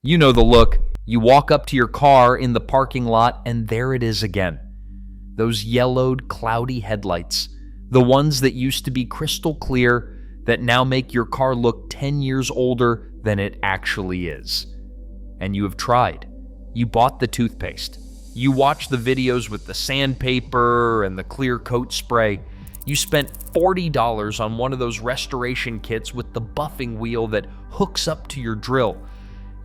You know the look. You walk up to your car in the parking lot, and there it is again. Those yellowed, cloudy headlights. The ones that used to be crystal clear that now make your car look 10 years older than it actually is. And you have tried. You bought the toothpaste. You watched the videos with the sandpaper and the clear coat spray. You spent $40 on one of those restoration kits with the buffing wheel that hooks up to your drill.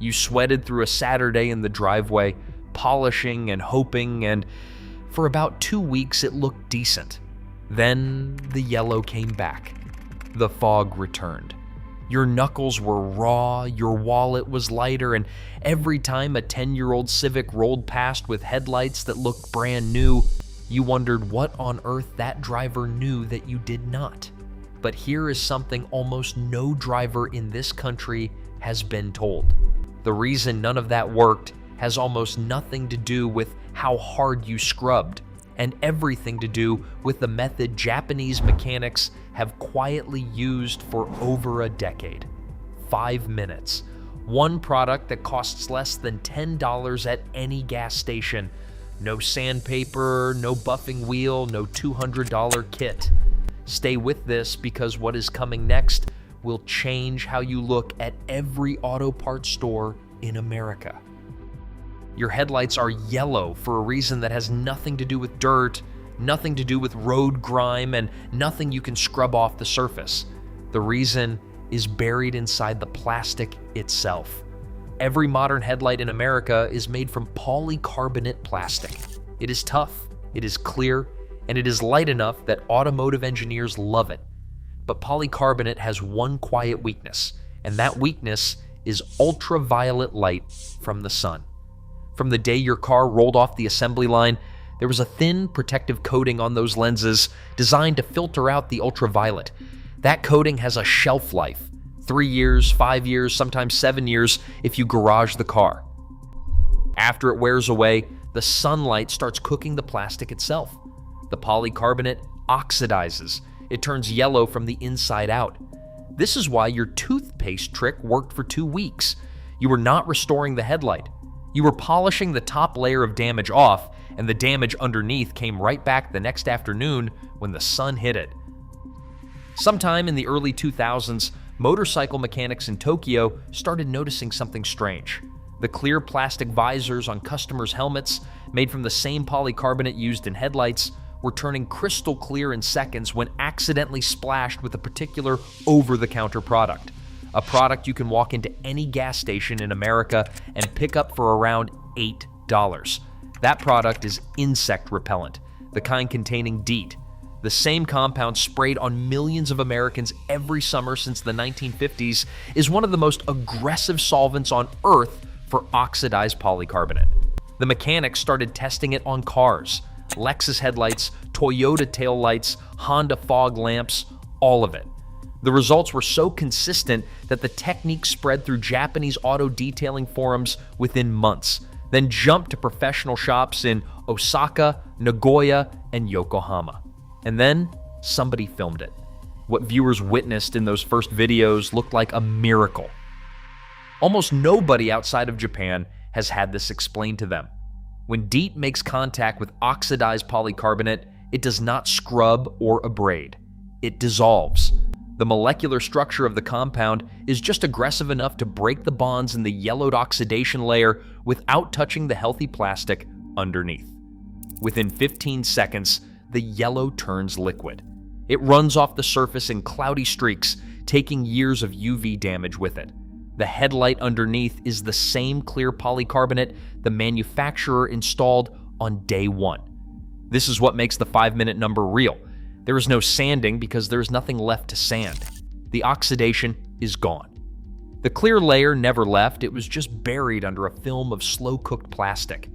You sweated through a Saturday in the driveway, polishing and hoping, and for about 2 weeks it looked decent. Then the yellow came back. The fog returned. Your knuckles were raw, your wallet was lighter, and every time a 10-year-old Civic rolled past with headlights that looked brand new, you wondered what on earth that driver knew that you did not. But here is something almost no driver in this country has been told. The reason none of that worked has almost nothing to do with how hard you scrubbed, and everything to do with the method Japanese mechanics have quietly used for over a decade. 5 minutes. One product that costs less than $10 at any gas station. No sandpaper, no buffing wheel, no $200 kit. Stay with this because what is coming next will change how you look at every auto parts store in America. Your headlights are yellow for a reason that has nothing to do with dirt, nothing to do with road grime, and nothing you can scrub off the surface. The reason is buried inside the plastic itself. Every modern headlight in America is made from polycarbonate plastic. It is tough, it is clear, and it is light enough that automotive engineers love it. But polycarbonate has one quiet weakness, and that weakness is ultraviolet light from the sun. From the day your car rolled off the assembly line, there was a thin protective coating on those lenses designed to filter out the ultraviolet. That coating has a shelf life, 3 years, 5 years, sometimes 7 years if you garage the car. After it wears away, the sunlight starts cooking the plastic itself. The polycarbonate oxidizes. It turns yellow from the inside out. This is why your toothpaste trick worked for 2 weeks. You were not restoring the headlight. You were polishing the top layer of damage off, and the damage underneath came right back the next afternoon when the sun hit it. Sometime in the early 2000s, motorcycle mechanics in Tokyo started noticing something strange. The clear plastic visors on customers' helmets, made from the same polycarbonate used in headlights, were turning crystal clear in seconds when accidentally splashed with a particular over-the-counter product. A product you can walk into any gas station in America and pick up for around $8. That product is insect repellent, the kind containing DEET. The same compound sprayed on millions of Americans every summer since the 1950s is one of the most aggressive solvents on Earth for oxidized polycarbonate. The mechanics started testing it on cars. Lexus headlights, Toyota taillights, Honda fog lamps, all of it. The results were so consistent that the technique spread through Japanese auto detailing forums within months, then jumped to professional shops in Osaka, Nagoya, and Yokohama. And then somebody filmed it. What viewers witnessed in those first videos looked like a miracle. Almost nobody outside of Japan has had this explained to them. When DEET makes contact with oxidized polycarbonate, it does not scrub or abrade. It dissolves. The molecular structure of the compound is just aggressive enough to break the bonds in the yellowed oxidation layer without touching the healthy plastic underneath. Within 15 seconds, the yellow turns liquid. It runs off the surface in cloudy streaks, taking years of UV damage with it. The headlight underneath is the same clear polycarbonate the manufacturer installed on day one. This is what makes the 5-minute number real. There is no sanding because there is nothing left to sand. The oxidation is gone. The clear layer never left, it was just buried under a film of slow-cooked plastic.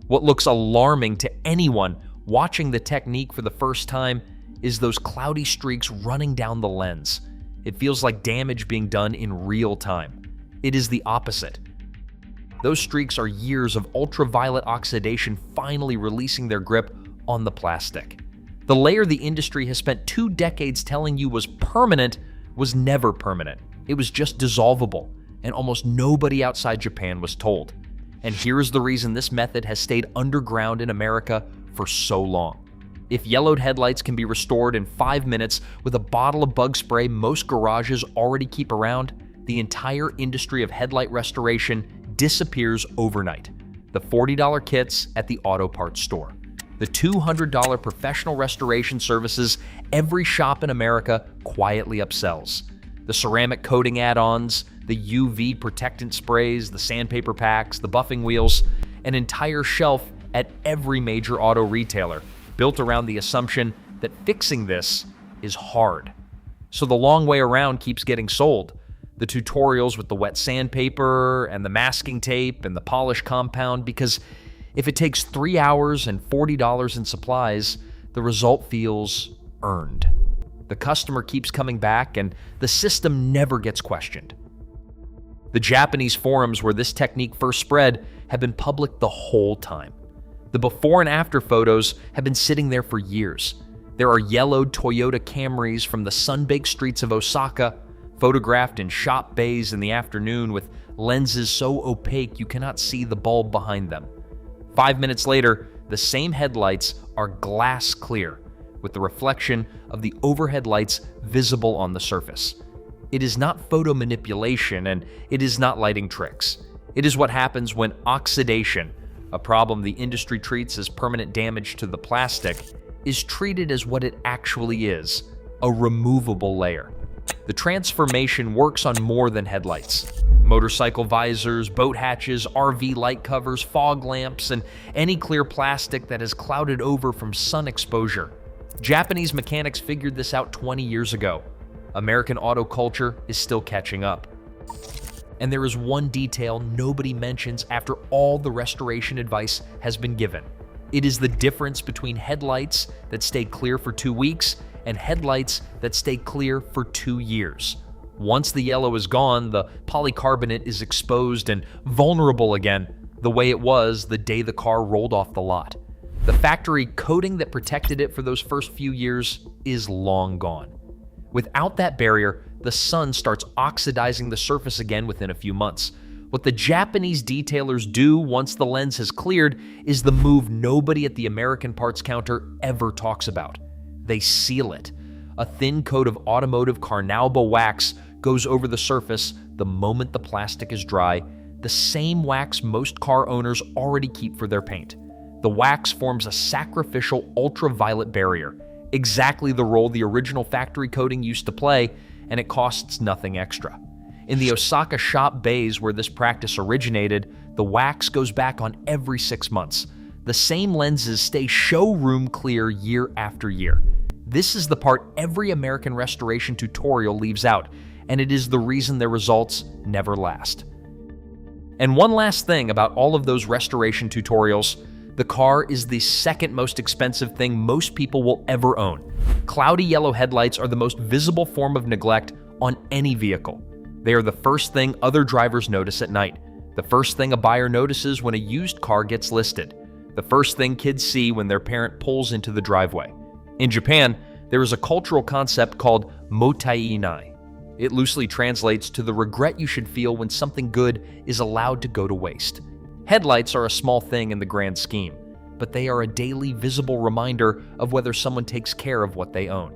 What looks alarming to anyone watching the technique for the first time is those cloudy streaks running down the lens. It feels like damage being done in real time. It is the opposite. Those streaks are years of ultraviolet oxidation finally releasing their grip on the plastic. The layer the industry has spent 2 decades telling you was permanent was never permanent. It was just dissolvable. and almost nobody outside Japan was told. And here's the reason this method has stayed underground in America for so long. If yellowed headlights can be restored in 5 minutes with a bottle of bug spray most garages already keep around, the entire industry of headlight restoration disappears overnight. The $40 kits at the auto parts store, the $200 professional restoration services every shop in America quietly upsells, the ceramic coating add-ons, the UV protectant sprays, the sandpaper packs, the buffing wheels, an entire shelf at every major auto retailer, built around the assumption that fixing this is hard. So the long way around keeps getting sold. The tutorials with the wet sandpaper and the masking tape and the polish compound, because if it takes 3 hours and $40 in supplies, the result feels earned. The customer keeps coming back and the system never gets questioned. The Japanese forums where this technique first spread have been public the whole time. The before and after photos have been sitting there for years. There are yellowed Toyota Camrys from the sun-baked streets of Osaka, photographed in shop bays in the afternoon with lenses so opaque you cannot see the bulb behind them. 5 minutes later, the same headlights are glass clear, with the reflection of the overhead lights visible on the surface. It is not photo manipulation, and it is not lighting tricks. It is what happens when oxidation, a problem the industry treats as permanent damage to the plastic, is treated as what it actually is, a removable layer. The transformation works on more than headlights. Motorcycle visors, boat hatches, RV light covers, fog lamps, and any clear plastic that has clouded over from sun exposure. Japanese mechanics figured this out 20 years ago. American auto culture is still catching up. And there is one detail nobody mentions after all the restoration advice has been given. It is the difference between headlights that stay clear for 2 weeks and headlights that stay clear for 2 years. Once the yellow is gone, the polycarbonate is exposed and vulnerable again, the way it was the day the car rolled off the lot. The factory coating that protected it for those first few years is long gone. Without that barrier, the sun starts oxidizing the surface again within a few months. What the Japanese detailers do once the lens has cleared is the move nobody at the American parts counter ever talks about. They seal it. A thin coat of automotive Carnauba wax goes over the surface the moment the plastic is dry, the same wax most car owners already keep for their paint. The wax forms a sacrificial ultraviolet barrier, exactly the role the original factory coating used to play, and it costs nothing extra. In the Osaka shop bays where this practice originated, the wax goes back on every 6 months. The same lenses stay showroom clear year after year. This is the part every American restoration tutorial leaves out, and it is the reason their results never last. And one last thing about all of those restoration tutorials, the car is the second most expensive thing most people will ever own. Cloudy yellow headlights are the most visible form of neglect on any vehicle. They are the first thing other drivers notice at night, the first thing a buyer notices when a used car gets listed, the first thing kids see when their parent pulls into the driveway. In Japan, there is a cultural concept called mottainai. It loosely translates to the regret you should feel when something good is allowed to go to waste. Headlights are a small thing in the grand scheme, but they are a daily visible reminder of whether someone takes care of what they own.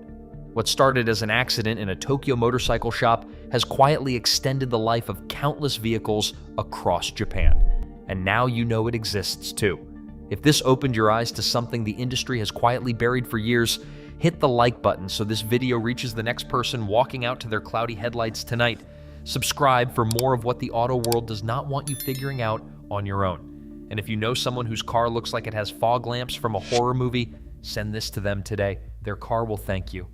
What started as an accident in a Tokyo motorcycle shop has quietly extended the life of countless vehicles across Japan. And now you know it exists too. If this opened your eyes to something the industry has quietly buried for years, hit the like button so this video reaches the next person walking out to their cloudy headlights tonight. Subscribe for more of what the auto world does not want you figuring out on your own. And if you know someone whose car looks like it has fog lamps from a horror movie, send this to them today. Their car will thank you.